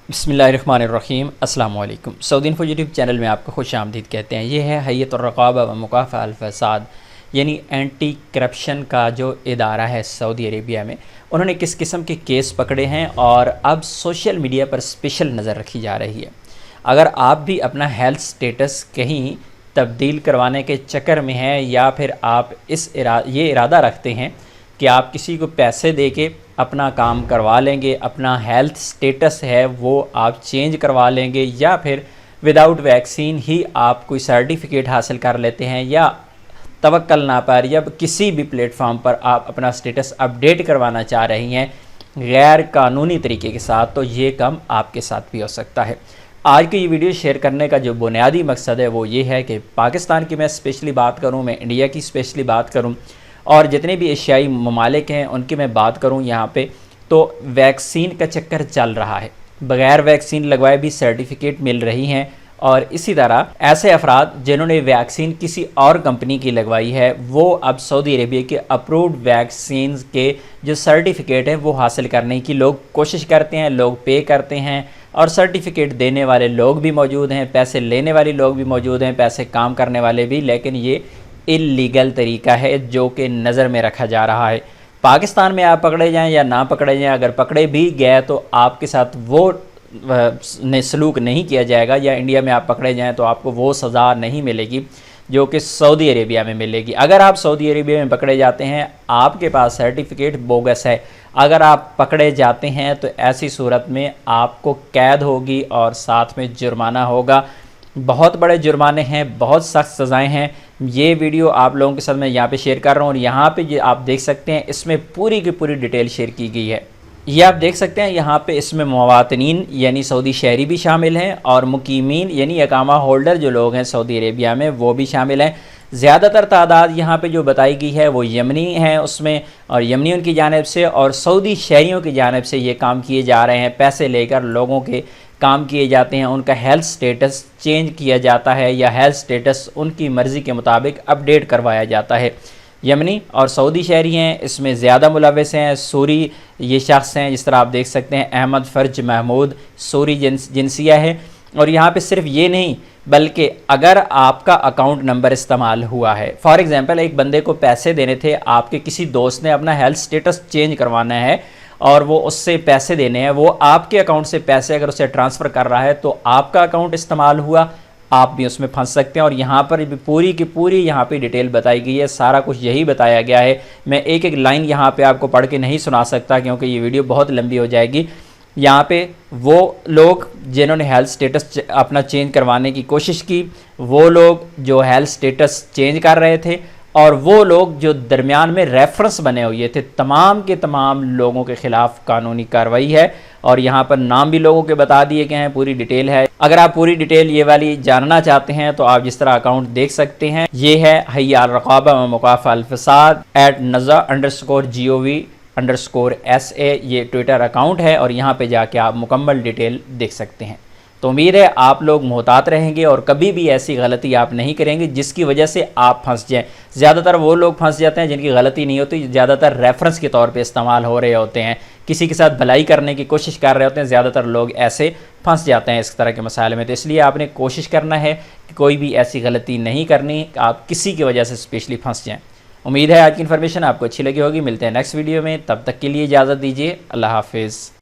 बिस्मिल्लाहिर्रहमानिर्रहीम अस्सलाम वालेकुम। सऊदी इन्फो यूट्यूब चैनल में आपको खुश आमदीद कहते हैं। ये है हैयतुर रक़ाबा व मुकाफ़ा अल फ़साद यानी एंटी करप्शन का जो इदारा है सऊदी अरेबिया में। उन्होंने किस किस्म के केस पकड़े हैं और अब सोशल मीडिया पर स्पेशल नज़र रखी जा रही है। अगर आप भी अपना हेल्थ स्टेटस कहीं तब्दील करवाने के चक्कर में हैं या फिर आप ये इरादा रखते हैं कि आप किसी को पैसे दे के अपना काम करवा लेंगे, अपना हेल्थ स्टेटस है वो आप चेंज करवा लेंगे, या फिर विदाउट वैक्सीन ही आप कोई सर्टिफिकेट हासिल कर लेते हैं, या तवक्कल ना पर या किसी भी प्लेटफॉर्म पर आप अपना स्टेटस अपडेट करवाना चाह रही हैं गैर कानूनी तरीके के साथ, तो ये काम आपके साथ भी हो सकता है। आज की ये वीडियो शेयर करने का जो बुनियादी मकसद है वो ये है कि पाकिस्तान की मैं स्पेशली बात करूँ, मैं इंडिया की स्पेशली बात करूँ और जितने भी एशियाई ममालिक हैं उनकी मैं बात करूं यहाँ पे, तो वैक्सीन का चक्कर चल रहा है। बग़ैर वैक्सीन लगवाए भी सर्टिफिकेट मिल रही हैं, और इसी तरह ऐसे अफराद जिन्होंने वैक्सीन किसी और कंपनी की लगवाई है वो अब सऊदी अरेबिया के अप्रूव्ड वैक्सीन के जो सर्टिफिकेट है वो हासिल करने की लोग कोशिश करते हैं, लोग पे करते हैं, और सर्टिफिकेट देने वाले लोग भी मौजूद हैं, पैसे लेने वाले लोग भी मौजूद हैं, पैसे काम करने वाले भी। लेकिन ये इल्लीगल तरीका है जो कि नज़र में रखा जा रहा है। पाकिस्तान में आप पकड़े जाएं या ना पकड़े जाएं, अगर पकड़े भी गए तो आपके साथ वो सलूक नहीं किया जाएगा, या इंडिया में आप पकड़े जाएं तो आपको वो सज़ा नहीं मिलेगी जो कि सऊदी अरेबिया में मिलेगी। अगर आप सऊदी अरेबिया में पकड़े जाते हैं, आपके पास सर्टिफिकेट बोगस है, अगर आप पकड़े जाते हैं तो ऐसी सूरत में आपको कैद होगी और साथ में जुर्माना होगा। बहुत बड़े जुर्माने हैं, बहुत सख्त सज़ाएँ हैं। ये वीडियो आप लोगों के साथ मैं यहाँ पे शेयर कर रहा हूँ, और यहाँ पे ये आप देख सकते हैं इसमें पूरी की पूरी डिटेल शेयर की गई है। ये आप देख सकते हैं यहाँ पे इसमें मुवातनीन यानी सऊदी शहरी भी शामिल हैं, और मुकीमीन यानी इकामा होल्डर जो लोग हैं सऊदी अरेबिया में वो भी शामिल हैं। ज़्यादातर तादाद यहाँ पे जो बताई गई है वो यमनी हैं उसमें, और यमनियों की जानिब से और सऊदी शहरियों की जानिब से ये काम किए जा रहे हैं। पैसे लेकर लोगों के काम किए जाते हैं, उनका हेल्थ स्टेटस चेंज किया जाता है या हेल्थ स्टेटस उनकी मर्ज़ी के मुताबिक अपडेट करवाया जाता है। यमनी और सऊदी शहरी हैं, इसमें ज़्यादा मुलव्वस हैं। सूरी ये शख्स हैं, जिस तरह आप देख सकते हैं अहमद फ़र्ज महमूद सूरी जिनसिया है। और यहाँ पे सिर्फ ये नहीं बल्कि अगर आपका अकाउंट नंबर इस्तेमाल हुआ है, फॉर एग्ज़ाम्पल एक बंदे को पैसे देने थे, आपके किसी दोस्त ने अपना हेल्थ स्टेटस चेंज करवाना है और वो उससे पैसे देने हैं, वो आपके अकाउंट से पैसे अगर उसे ट्रांसफ़र कर रहा है तो आपका अकाउंट इस्तेमाल हुआ, आप भी उसमें फंस सकते हैं। और यहाँ पर भी पूरी की पूरी यहाँ पे डिटेल बताई गई है, सारा कुछ यही बताया गया है। मैं एक एक लाइन यहाँ पे आपको पढ़ के नहीं सुना सकता क्योंकि ये वीडियो बहुत लंबी हो जाएगी। यहाँ पे वो लोग जिन्होंने हेल्थ स्टेटस अपना चेंज करवाने की कोशिश की, वो लोग जो हेल्थ स्टेटस चेंज कर रहे थे, और वो लोग जो दरमियान में रेफरेंस बने हुए थे, तमाम के तमाम लोगों के ख़िलाफ़ कानूनी कार्रवाई है। और यहाँ पर नाम भी लोगों के बता दिए गए हैं, पूरी डिटेल है। अगर आप पूरी डिटेल ये वाली जानना चाहते हैं तो आप जिस तरह अकाउंट देख सकते हैं, ये है हैयतुर रक़ाबा व मुकाफ़ा अल फ़साद @naza_gov_sa ये ट्विटर अकाउंट है, और यहाँ पे जाके आप मुकम्मल डिटेल देख सकते हैं। तो उम्मीद है आप लोग मोहतात रहेंगे और कभी भी ऐसी गलती आप नहीं करेंगे जिसकी वजह से आप फंस जाएं। ज़्यादातर वो लोग फंस जाते हैं जिनकी गलती नहीं होती, ज़्यादातर रेफरेंस के तौर पे इस्तेमाल हो रहे होते हैं, किसी के साथ भलाई करने की कोशिश कर रहे होते हैं, ज़्यादातर लोग ऐसे फंस जाते हैं इस तरह के मसाइल में। तो इसलिए आपने कोशिश करना है कि कोई भी ऐसी गलती नहीं करनी, आप किसी की वजह से स्पेशली फंस जाएँ। उम्मीद है आज की इन्फॉर्मेशन आपको अच्छी लगी होगी। मिलते हैं नेक्स्ट वीडियो में, तब तक के लिए इजाज़त दीजिए। अल्लाह हाफिज़।